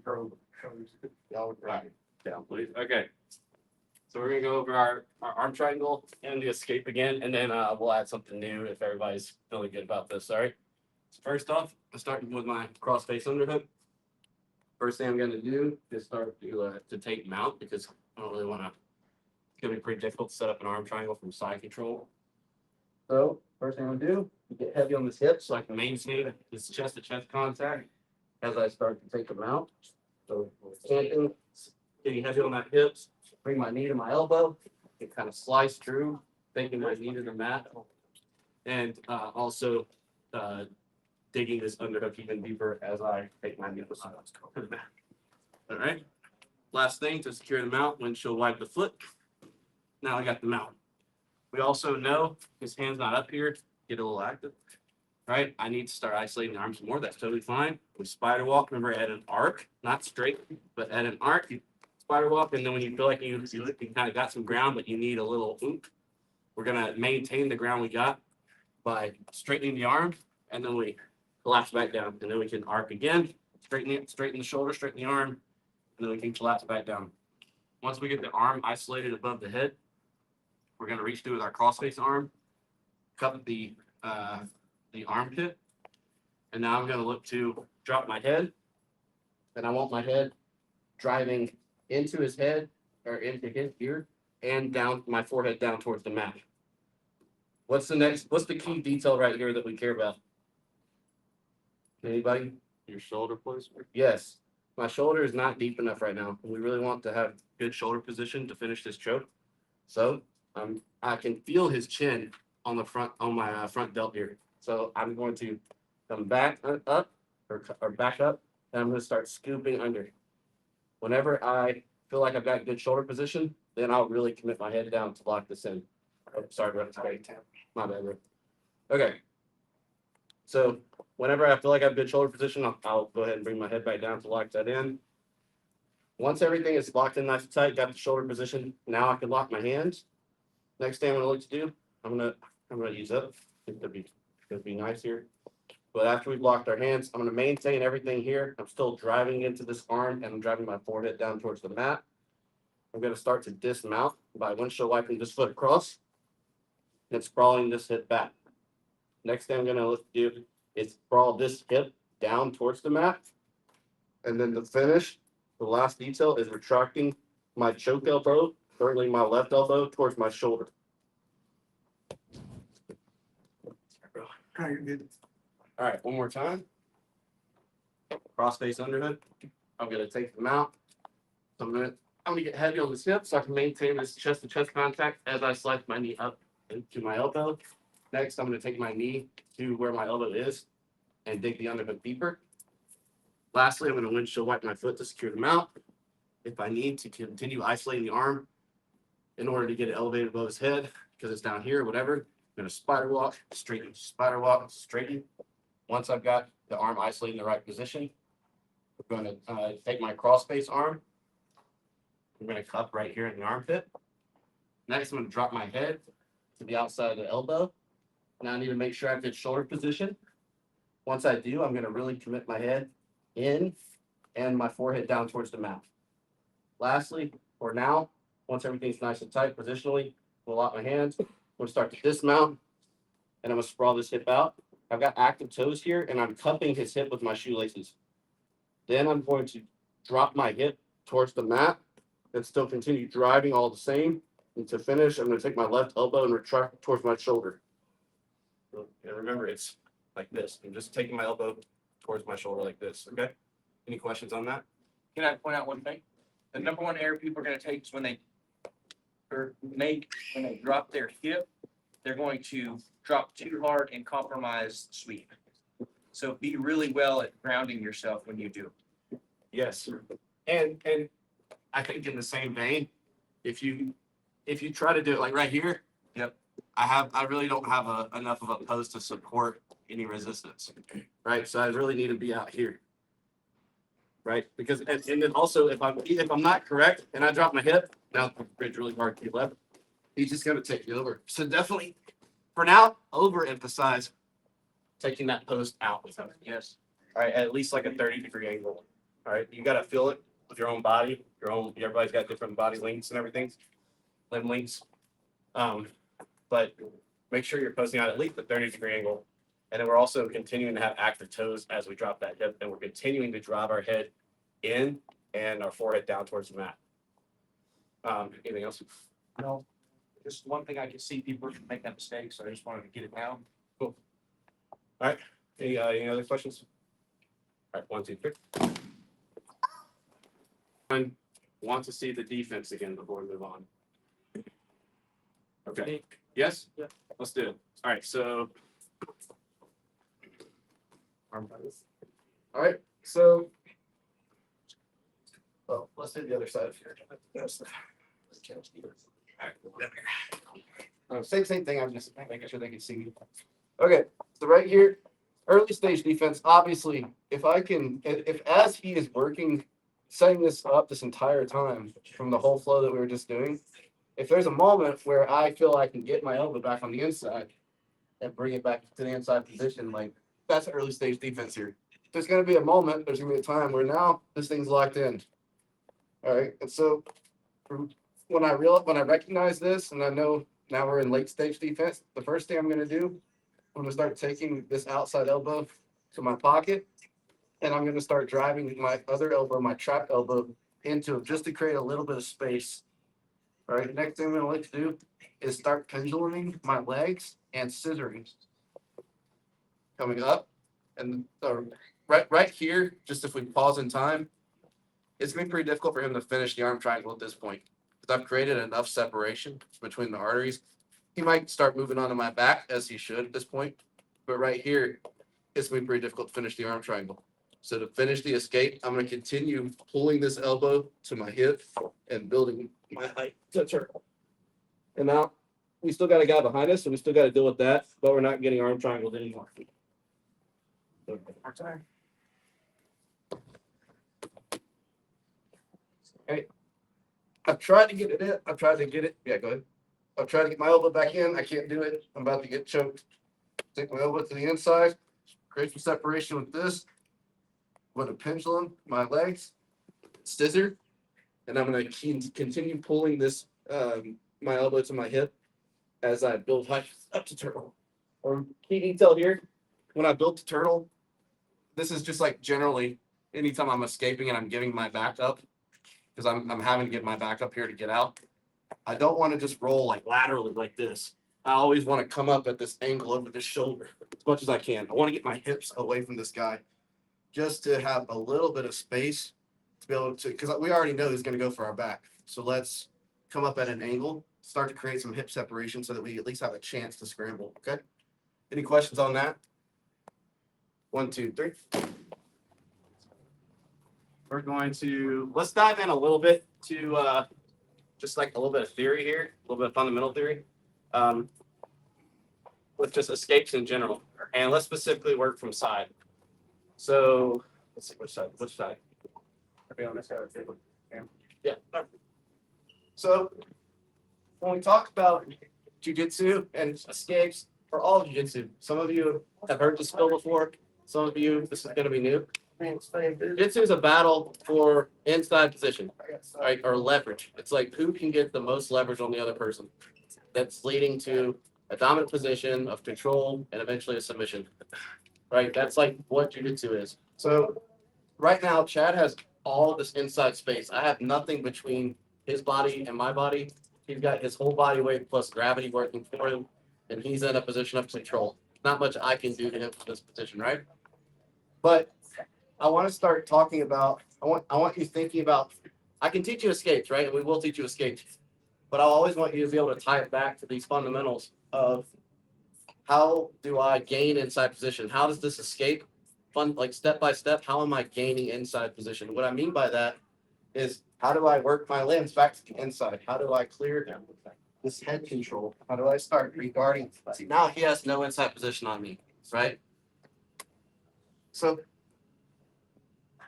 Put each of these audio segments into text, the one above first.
Right. Down, please. Okay. So we're gonna go over our arm triangle and the escape again, and then we'll add something new if everybody's feeling good about this. All right. So first off, I'm starting with my cross-face underhook. First thing I'm gonna do is start to take mount because I don't really want to. It's gonna be pretty difficult to set up an arm triangle from side control. So first thing I'm gonna do, get heavy on this hip so I can maintain this chest-to-chest contact as I start to take them out. So standing, getting heavy on that hips, bring my knee to my elbow, and kind of slice through, taking my knee to the mat, and also digging this underhook even deeper as I take my knee to the mat. All right. Last thing to secure the mount, windshield wipe the foot. Now I got the mount. We also know his hand's not up here, get a little active. Right, I need to start isolating the arms more. That's totally fine. We spider walk. Remember, at an arc, not straight, but at an arc, you spider walk. And then when you feel like you kind of got some ground, but you need a little oomph, we're gonna maintain the ground we got by straightening the arm, and then we collapse back down, and then we can arc again, straighten the shoulder, straighten the arm, and then we can collapse back down. Once we get the arm isolated above the head, we're gonna reach through with our cross-face arm, cup the armpit, and now I'm going to look to drop my head, and I want my head driving into his head or into his ear and down my forehead down towards the mat. What's the key detail right here that we care about? Anybody? Your shoulder placement? Yes. My shoulder is not deep enough right now. We really want to have good shoulder position to finish this choke. So I can feel his chin on my front delt here. So I'm going to come back up or back up, and I'm going to start scooping under. Whenever I feel like I've got good shoulder position, then I'll really commit my head down to lock this in. Oh, sorry, bro. My bad, bro. Okay. So whenever I feel like I have good shoulder position, I'll go ahead and bring my head back down to lock that in. Once everything is locked in nice and tight, got the shoulder position, now I can lock my hands. Next thing I'm going to look to do, I'm gonna use up. It could be nice here. But after we've locked our hands, I'm going to maintain everything here. I'm still driving into this arm, and I'm driving my forehead down towards the mat. I'm going to start to dismount by windshield wiping this foot across and sprawling this hip back. Next thing I'm going to do is sprawl this hip down towards the mat. And then to finish, the last detail is retracting my choke elbow, curling my left elbow towards my shoulder. All right, one more time. Cross-face underhook. I'm going to take them out. I'm going to get heavy on this hip so I can maintain this chest-to-chest contact as I slide my knee up into my elbow. Next, I'm going to take my knee to where my elbow is and dig the underhook deeper. Lastly, I'm going to windshield wipe my foot to secure the mount. If I need to continue isolating the arm in order to get it elevated above his head because it's down here or whatever, I'm going to spider walk, straighten, spider walk, straighten. Once I've got the arm isolated in the right position, I'm going to take my cross-face arm. I'm going to cup right here in the armpit. Next, I'm going to drop my head to the outside of the elbow. Now I need to make sure I have good shoulder position. Once I do, I'm going to really commit my head in and my forehead down towards the mat. Lastly, for now, once everything's nice and tight positionally, we'll lock my hands. I'm going to start to dismount, and I'm going to sprawl this hip out. I've got active toes here, and I'm cupping his hip with my shoelaces. Then I'm going to drop my hip towards the mat and still continue driving all the same. And to finish, I'm going to take my left elbow and retract towards my shoulder. And remember, it's like this. I'm just taking my elbow towards my shoulder like this, okay? Any questions on that? Can I point out one thing? The number one error people are going to take is when they drop their hip, they're going to drop too hard and compromise sweep. So be really well at grounding yourself when you do. Yes. And I think in the same vein, if you try to do it like right here, yep. I really don't have enough of a post to support any resistance. Right. So I really need to be out here. Right. Because and then also if I'm not correct and I drop my hip, now it's really hard to get left. He's just gonna take you over. So definitely for now, overemphasize taking that post out. Yes. All right, at least like a 30-degree angle. All right, you gotta feel it with your own body, everybody's got different body lengths and everything, limb lengths. But make sure you're posting out at least a 30-degree angle. And then we're also continuing to have active toes as we drop that hip, and we're continuing to drive our head in and our forehead down towards the mat. Anything else? No, just one thing I can see people make that mistake, so I just wanted to get it down. Any other questions? All right, 1, 2, 3. I want to see the defense again before we move on. Okay. Yes? Yeah. Let's do it. All right, so. All right, so. Well, let's do the other side of here. Same thing. I'm just making sure they can see me. Okay, so right here, early stage defense. Obviously, if as he is working, setting this up this entire time from the whole flow that we were just doing, if there's a moment where I feel I can get my elbow back on the inside and bring it back to the inside position, like that's early stage defense here. There's going to be a moment, there's going to be a time where now this thing's locked in. All right, and so when I recognize this and I know now we're in late stage defense, the first thing I'm going to do, I'm going to start taking this outside elbow to my pocket, and I'm going to start driving my other elbow, my trap elbow, into it just to create a little bit of space. All right, the next thing I'm going to like to do is start penduluming my legs and scissoring. Coming up, and right here, just if we pause in time, it's going to be pretty difficult for him to finish the arm triangle at this point because I've created enough separation between the arteries. He might start moving onto my back, as he should at this point, but right here, it's going to be pretty difficult to finish the arm triangle. So to finish the escape, I'm going to continue pulling this elbow to my hip and building my height to turtle. And now we still got a guy behind us, so we still got to deal with that, but we're not getting arm triangles anymore. Okay. I've tried to get it in. I've tried to get it. Yeah, go ahead. I've tried to get my elbow back in. I can't do it. I'm about to get choked. Take my elbow to the inside. Create some separation with this. With a pendulum, my legs, scissor, and I'm going to continue pulling this my elbow to my hip as I build height up to turtle. Or key detail here, when I build to turtle, this is just like generally anytime I'm escaping and I'm giving my back up, because I'm having to get my back up here to get out. I don't want to just roll like laterally like this. I always want to come up at this angle over this shoulder as much as I can. I want to get my hips away from this guy just to have a little bit of space to be able to, because we already know he's going to go for our back. So let's come up at an angle, start to create some hip separation so that we at least have a chance to scramble. Okay. Any questions on that? 1, 2, 3. We're going to, let's dive in a little bit to just like a little bit of theory here, a little bit of fundamental theory with just escapes in general. And let's specifically work from side. So let's see, which side? Be on this side of the table. Yeah. So when we talk about jiu-jitsu and escapes for all jiu-jitsu, some of you have heard this skill before. Some of you, this is going to be new. Jiu-jitsu is a battle for inside position, right, or leverage. It's like who can get the most leverage on the other person. That's leading to a dominant position of control and eventually a submission. Right, that's like what jiu-jitsu is. So right now, Chad has all this inside space. I have nothing between his body and my body. He's got his whole body weight plus gravity working for him, and he's in a position of control. Not much I can do to him from this position, right? But I want to start talking about, I want you thinking about, I can teach you escapes, right? And we will teach you escapes. But I always want you to be able to tie it back to these fundamentals of how do I gain inside position? How does this escape? Like step by step, how am I gaining inside position? What I mean by that is how do I work my limbs back to the inside? How do I clear this head control? How do I start regarding? See, now he has no inside position on me, right? So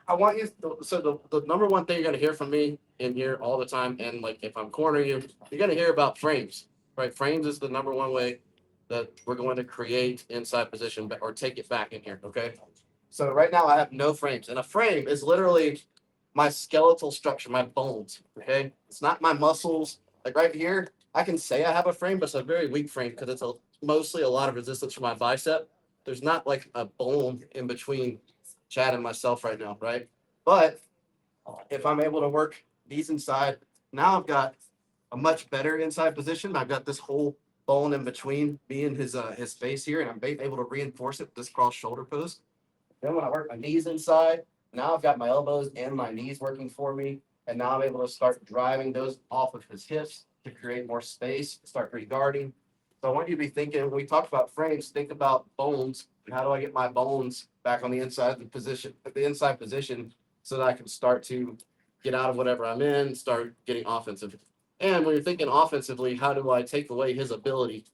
I want you, so the number one thing you're going to hear from me in here all the time, and like if I'm cornering you, you're going to hear about frames, right? Frames is the number one way that we're going to create inside position or take it back in here, okay? So right now I have no frames, and a frame is literally my skeletal structure, my bones. Okay, it's not my muscles. Like right here, I can say I have a frame, but it's a very weak frame because it's mostly a lot of resistance from my bicep. There's not like a bone in between Chad and myself right now, right? But if I'm able to work these inside, now I've got a much better inside position. I've got this whole bone in between me and his face here, and I'm able to reinforce it with this cross shoulder pose. Then when I work my knees inside, now I've got my elbows and my knees working for me, and now I'm able to start driving those off of his hips to create more space, start re-guarding. So I want you to be thinking, when we talk about frames, think about bones. And how do I get my bones back on the inside position, so that I can start to get out of whatever I'm in, start getting offensive. And when you're thinking offensively, how do I take away his ability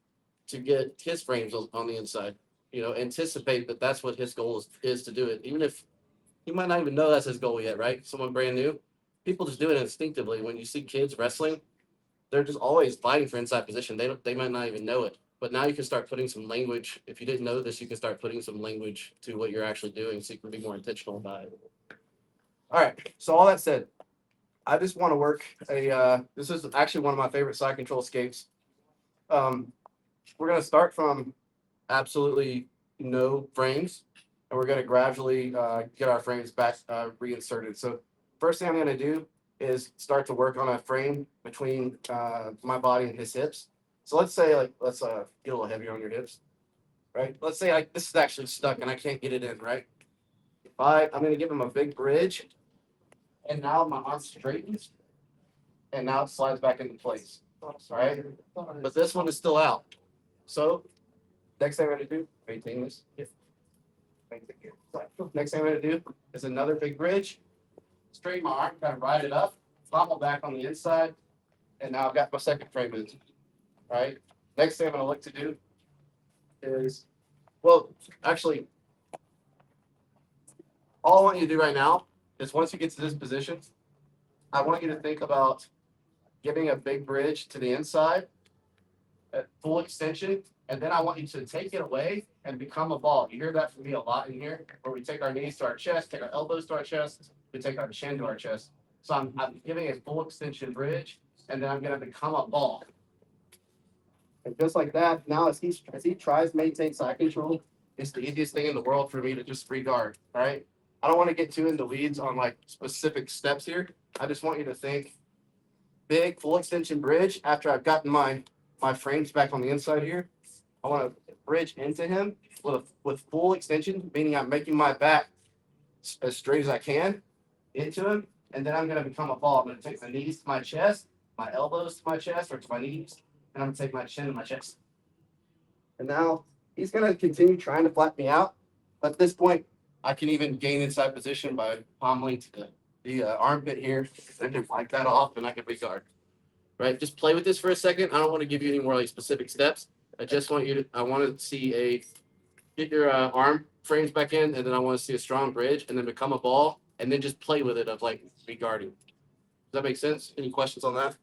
to get his frames on the inside? You know, anticipate that that's what his goal is to do it. Even if you might not even know that's his goal yet, right? Someone brand new, people just do it instinctively. When you see kids wrestling, they're just always fighting for inside position. They might not even know it. But now you can start putting some language. If you didn't know this, you can start putting some language to what you're actually doing, so you can be more intentional about it. All right. So all that said, I just want to work this is actually one of my favorite side control escapes. We're going to start from absolutely no frames, and we're going to gradually get our frames back reinserted. So first thing I'm going to do is start to work on a frame between my body and his hips. So let's say let's get a little heavier on your hips, right? Let's say this is actually stuck and I can't get it in, right? I'm going to give him a big bridge, and now my arm straightens, and now it slides back into place, right? But this one is still out. So next thing I'm going to do, maintain this. Next thing I'm going to do is another big bridge, straighten my arm, kind of ride it up, fumble back on the inside, and now I've got my second frame in. Right. Next thing I'm going to look to do is, well, actually, all I want you to do right now is once you get to this position, I want you to think about giving a big bridge to the inside at full extension, and then I want you to take it away and become a ball. You hear that from me a lot in here, where we take our knees to our chest, take our elbows to our chest, we take our chin to our chest. So I'm giving a full extension bridge, and then I'm going to become a ball. And just like that, now as he tries to maintain side control, it's the easiest thing in the world for me to just re-guard. All right. I don't want to get too into weeds on like specific steps here. I just want you to think big full extension bridge after I've gotten my frames back on the inside here. I want to bridge into him with full extension, meaning I'm making my back as straight as I can into him. And then I'm going to become a ball. I'm going to take my knees to my chest, my elbows to my chest or to my knees. And I'm going to take my chin to my chest. And now he's going to continue trying to flat me out. But at this point, I can even gain inside position by pommeling to the armpit here. I can flank that off and I can re-guard. Right? Just play with this for a second. I don't want to give you any more like specific steps. I want to see get your arm frames back in, and then I want to see a strong bridge, and then become a ball, and then just play with it of like re-guarding. Does that make sense? Any questions on that?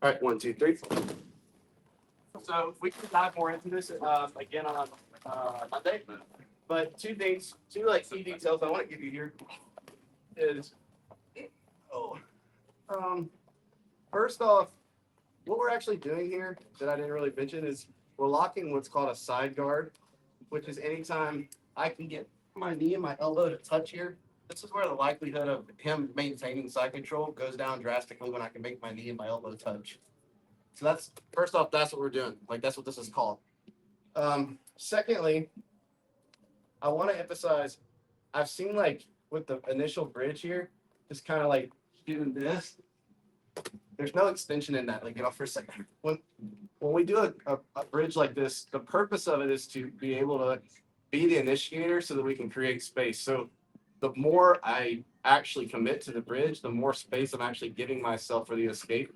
All right, 1, 2, 3. So we can dive more into this again on Monday. But two like key details I want to give you here is, first off, what we're actually doing here that I didn't really mention is we're locking what's called a side guard, which is anytime I can get my knee and my elbow to touch here. This is where the likelihood of him maintaining side control goes down drastically when I can make my knee and my elbow touch. So that's, first off, that's what we're doing. Like, that's what this is called. Secondly, I want to emphasize, I've seen like with the initial bridge here, just kind of like doing this. There's no extension in that. Like, get off for a second. When we do a bridge like this, the purpose of it is to be able to be the initiator so that we can create space. So the more I actually commit to the bridge, the more space I'm actually giving myself for the escape.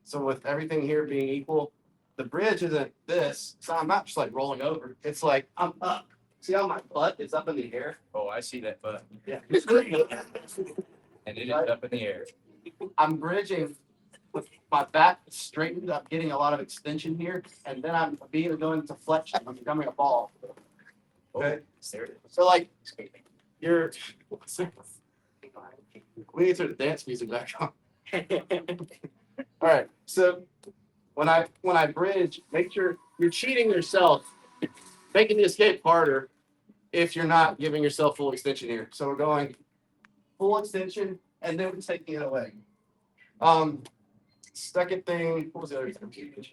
So with everything here being equal, the bridge isn't this. So I'm not just like rolling over. It's like I'm up. See how my butt is up in the air? Oh, I see that butt. Yeah. And it is up in the air. I'm bridging with my back straightened up, getting a lot of extension here, and then I'm being going into flexion. I'm becoming a ball. Okay. There it is. So like you're We need to turn the dance music back on. All right. So when I bridge, make sure you're cheating yourself, making the escape harder if you're not giving yourself full extension here. So we're going full extension and then we're taking it away. Second thing, what was the other thing?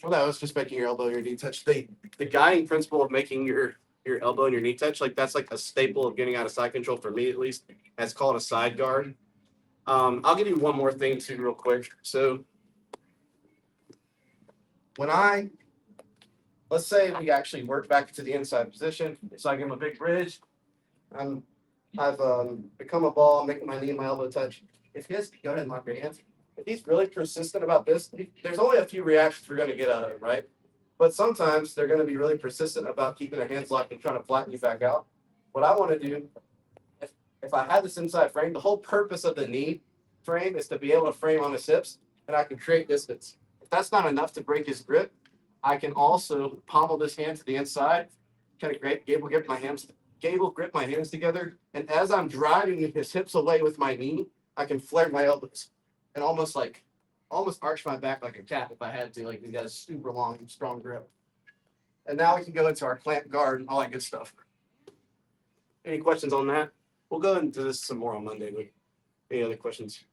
Well, that was just making your elbow and your knee touch. The guiding principle of making your elbow and your knee touch, like that's like a staple of getting out of side control for me at least. That's called a side guard. I'll give you one more thing too, real quick. So when let's say we actually work back to the inside position, so I give him a big bridge. I've become a ball, I'm making my knee and my elbow touch. If his, go ahead and lock your hands. If he's really persistent about this, there's only a few reactions we're going to get out of it, right? But sometimes they're going to be really persistent about keeping their hands locked and trying to flatten you back out. What I want to do, if I had this inside frame, the whole purpose of the knee frame is to be able to frame on his hips, and I can create distance. If that's not enough to break his grip, I can also pommel this hand to the inside, kind of gable grip my hands together, and as I'm driving his hips away with my knee, I can flare my elbows and almost arch my back like a cat if I had to. Like, he's got a super long, strong grip. And now we can go into our clamp guard and all that good stuff. Any questions on that? We'll go into this some more on Monday. Any other questions?